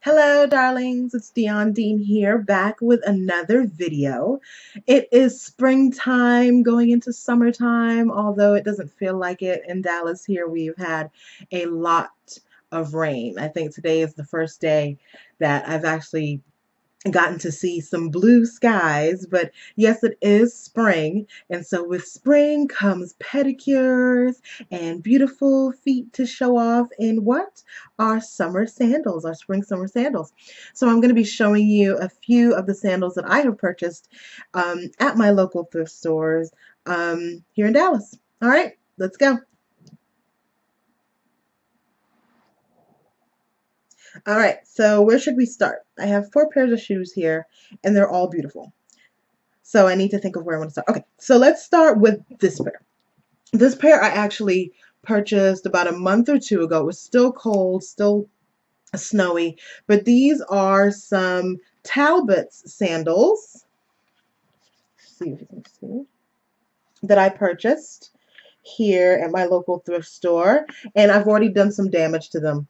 Hello, darlings. It's Dion Dean here, back with another video. It is springtime, going into summertime, although it doesn't feel like it in Dallas here. We've had a lot of rain. I think today is the first day that I've actually gotten to see some blue skies, but yes, it is spring, and so with spring comes pedicures and beautiful feet to show off in what? Our summer sandals, our spring summer sandals. So I'm going to be showing you a few of the sandals that I have purchased at my local thrift stores here in Dallas. All right, let's go. All right, so where should we start? I have four pairs of shoes here, and they're all beautiful. So I need to think of where I want to start. Okay, so let's start with this pair. This pair I actually purchased about a month or two ago. It was still cold, still snowy, but these are some Talbots sandals. Let's see if you can see, that I purchased here at my local thrift store, and I've already done some damage to them.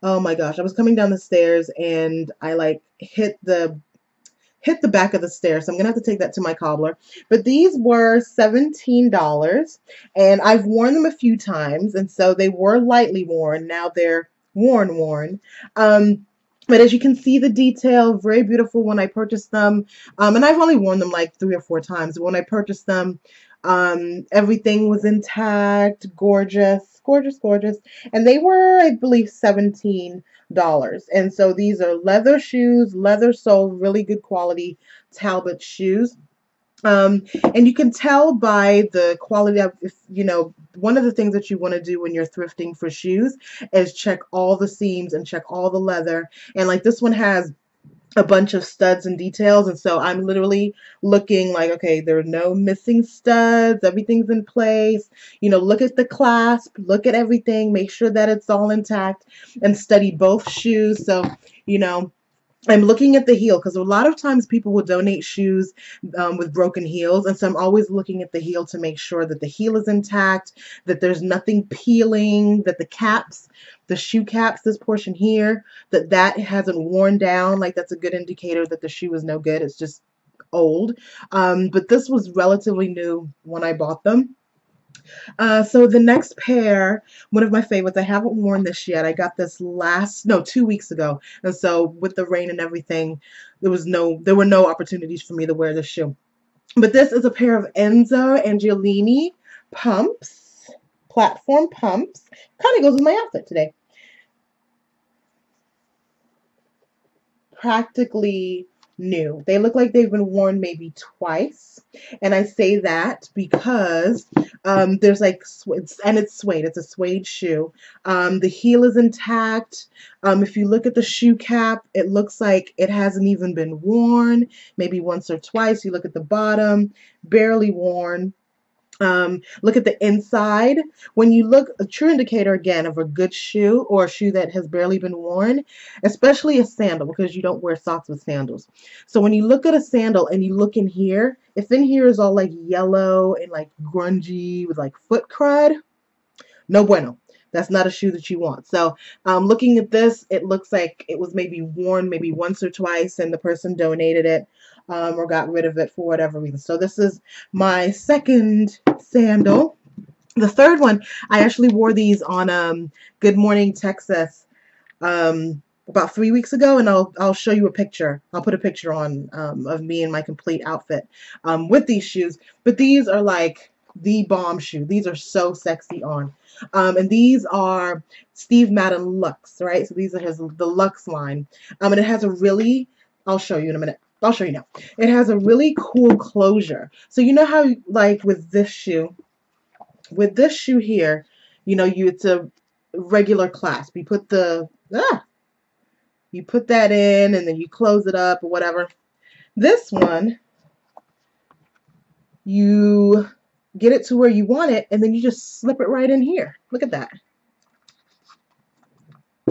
Oh my gosh, I was coming down the stairs and I like hit the back of the stairs. So I'm going to have to take that to my cobbler. But these were $17, and I've worn them a few times, and so they were lightly worn. Now they're worn. But as you can see, the detail, very beautiful when I purchased them. And I've only worn them like 3 or 4 times. When I purchased them, everything was intact, gorgeous. And they were, I believe, $17. And so these are leather shoes, leather sole, really good quality Talbot shoes. And you can tell by the quality of, if, one of the things that you want to do when you're thrifting for shoes is check all the seams and check all the leather. And like this one has a bunch of studs and details, and so I'm literally looking like, okay, there are no missing studs, everything's in place. Look at the clasp, look at everything, make sure that it's all intact, and study both shoes. So you know I'm looking at the heel because a lot of times people will donate shoes with broken heels, and so I'm always looking at the heel to make sure that the heel is intact, that there's nothing peeling, that the shoe caps, this portion here, that hasn't worn down. Like that's a good indicator that the shoe is no good. It's just old. But this was relatively new when I bought them. So the next pair, one of my favorites, I haven't worn this yet. I got this no, 2 weeks ago. And so with the rain and everything, there were no opportunities for me to wear this shoe. But this is a pair of Enza Angelini pumps, platform pumps. Kind of goes with my outfit today. Practically new. They look like they've been worn maybe twice, and I say that because there's like it's suede. It's a suede shoe. The heel is intact. If you look at the shoe cap, it looks like it hasn't even been worn, maybe once or twice. You look at the bottom, barely worn. Look at the inside. When you look, a true indicator again of a good shoe or a shoe that has barely been worn, especially a sandal, because you don't wear socks with sandals. So when you look at a sandal and you look in here, if in here is all like yellow and like grungy with like foot crud, no bueno. That's not a shoe that you want. So looking at this, it looks like it was maybe worn maybe once or twice and the person donated it or got rid of it for whatever reason. So this is my second sandal. The third one, I actually wore these on Good Morning Texas about 3 weeks ago, and I'll show you a picture. I'll put a picture on of me in my complete outfit with these shoes. But these are like the bomb shoe. These are so sexy on. And these are Steve Madden Luxe, right? So these are the Luxe line. And it has a really, I'll show you in a minute. I'll show you now. It has a really cool closure. So you know how like with this shoe here, it's a regular clasp. You put you put that in and then you close it up or whatever. This one, you get it to where you want it, and then you just slip it right in here. Look at that.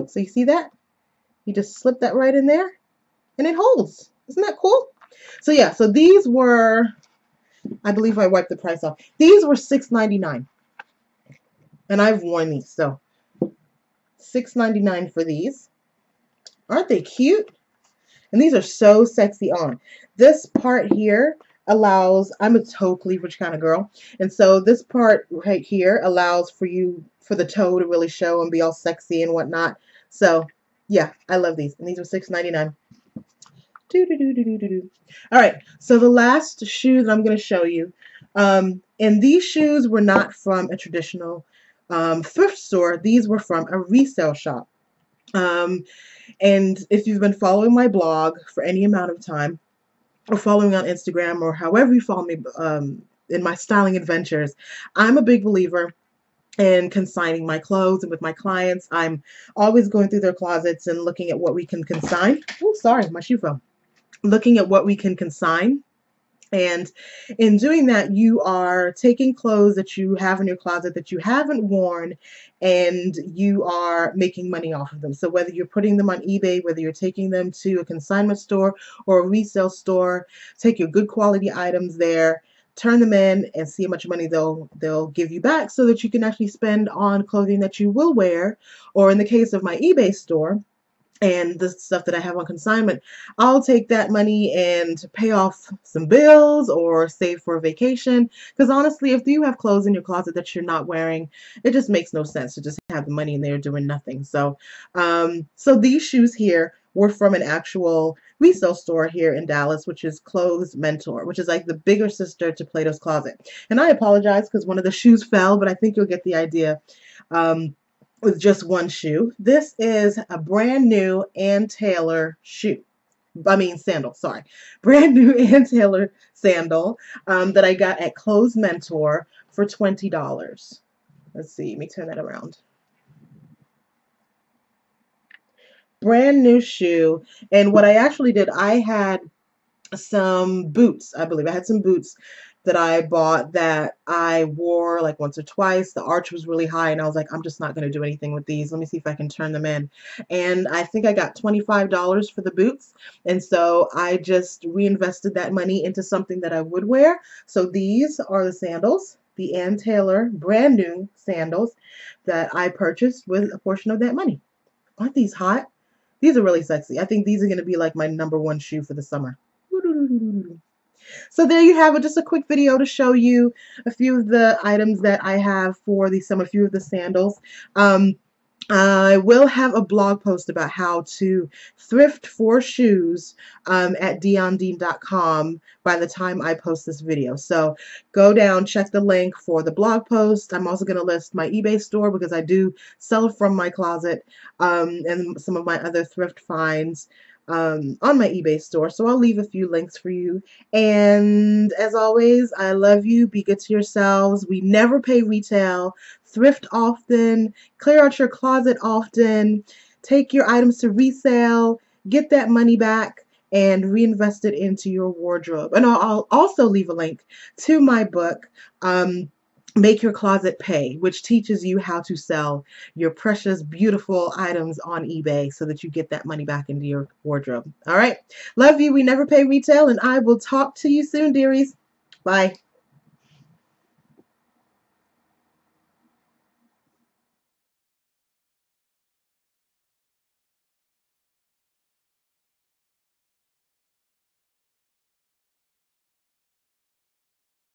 So you see that? You just slip that right in there, and it holds. Isn't that cool? So yeah, so these were, I believe I wiped the price off. These were $6.99, and I've worn these, so $6.99 for these. Aren't they cute? And these are so sexy on. This part here allows, I'm a toe cleavage kind of girl. And so this part right here allows for you, for the toe to really show and be all sexy and whatnot. So yeah, I love these. And these are $6.99. All right, so the last shoe that I'm going to show you, and these shoes were not from a traditional thrift store. These were from a resale shop. Um, and if you've been following my blog for any amount of time, or following on Instagram, or however you follow me in my styling adventures, I'm a big believer in consigning my clothes. And with my clients, I'm always going through their closets and looking at what we can consign. Oh, sorry, my shoe fell. Looking at what we can consign. And in doing that, you are taking clothes that you have in your closet that you haven't worn, and you are making money off of them. So whether you're putting them on eBay, whether you're taking them to a consignment store or a resale store, take your good quality items there, turn them in, and see how much money they'll give you back, so that you can actually spend on clothing that you will wear. Or in the case of my eBay store and the stuff that I have on consignment, I'll take that money and pay off some bills or save for a vacation. Because honestly, if you have clothes in your closet that you're not wearing, it just makes no sense to just have the money in there doing nothing. So, so these shoes here were from an actual resale store here in Dallas, which is Clothes Mentor, which is like the bigger sister to Plato's Closet. And I apologize because one of the shoes fell, but I think you'll get the idea. With just one shoe. This is a brand new Ann Taylor shoe. I mean sandal, sorry. Brand new Ann Taylor sandal that I got at Clothes Mentor for $20. Let's see, let me turn that around. Brand new shoe. And what I actually did, I had some boots. I believe I had some boots that I bought that I wore like once or twice. The arch was really high, and I was like, I'm just not going to do anything with these. Let me see if I can turn them in. And I think I got $25 for the boots. And so I just reinvested that money into something that I would wear. So these are the sandals, the Ann Taylor brand new sandals that I purchased with a portion of that money. Aren't these hot? These are really sexy. I think these are going to be like my #1 shoe for the summer. So there you have it, just a quick video to show you a few of the items that I have for the summer, a few of the sandals. I will have a blog post about how to thrift for shoes at diondean.com by the time I post this video. So go down, check the link for the blog post. I'm also going to list my eBay store because I do sell from my closet and some of my other thrift finds on my eBay store. So I'll leave a few links for you. And as always, I love you. Be good to yourselves. We never pay retail. Thrift often. Clear out your closet often. Take your items to resale. Get that money back and reinvest it into your wardrobe. And I'll also leave a link to my book, Make Your Closet Pay, which teaches you how to sell your precious, beautiful items on eBay so that you get that money back into your wardrobe. All right. Love you. We never pay retail, and I will talk to you soon, dearies. Bye.